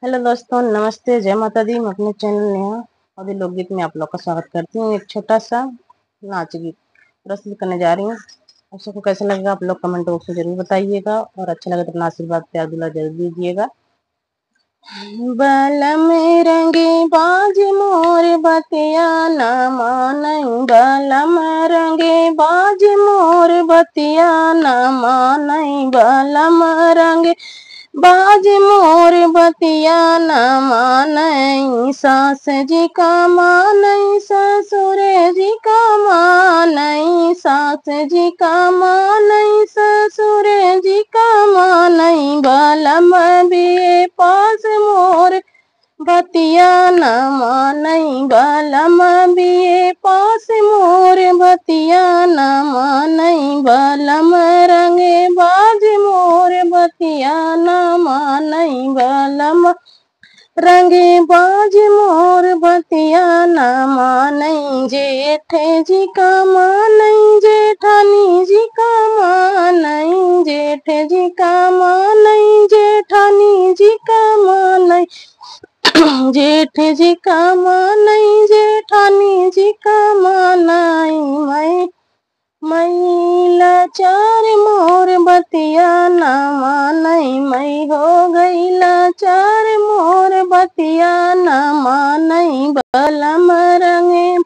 Hello दोस्तों, नमस्ते, जय माता दी। मैं अपने चैनल नेहा और लोकगीत में आप लोग का स्वागत करती हूँ। एक छोटा सा नाच गीत प्रस्तुत करने जा रही हूँ। आप सबको कैसा लगेगा आप लोग कमेंट बॉक्स में जरूर बताइएगा, और अच्छा लगे तो अपना आशीर्वाद प्यार दुला जरूर दीजिएगा। बलम रंगे बाज मोर बतिया न मानई, बलम रंगे बाज मोर बतिया न मानई, बलम रंगे बाज मोर बतिया न मानई, सास जी का मानई ससुर जी का मानई, सास जी का मानई ससुर जी का मानई, बलम बिये पास मोर बतिया न मानई, बलम बिये पास मोर बतिया न मानई, बलम रंगे बाज मोर बतिया न मानई, बलम रंगे बाज मोर बतिया न मानई, जेठे जी का मानई जेठानी जी का मानई, जेठे जी का मानई जेठानी जी का मानई, जेठ जी का मानई जेठानी जी का मानई, मैं लाचार मोर बतिया न मानई, मैं हो गई लाचार मोर बतिया न मानई, बलम रंगे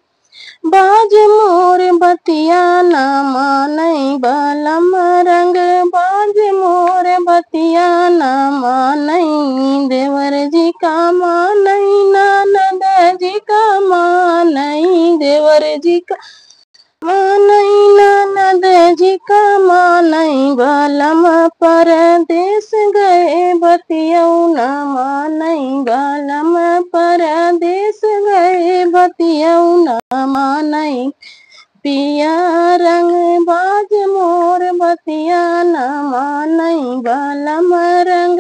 बाज मोर बतिया न मानई, बलम रंग बाज मोर बतिया न मानई, देवर जी का मानई ननद जी का मानई, देवर जी का मानई ननद जी का मानई, बलम परदेस गए बतियौ न मानई, बलम परदेस गए बतियौ न मानई, पिया रंग बाज मोर बतिया न मानई, बलम रंग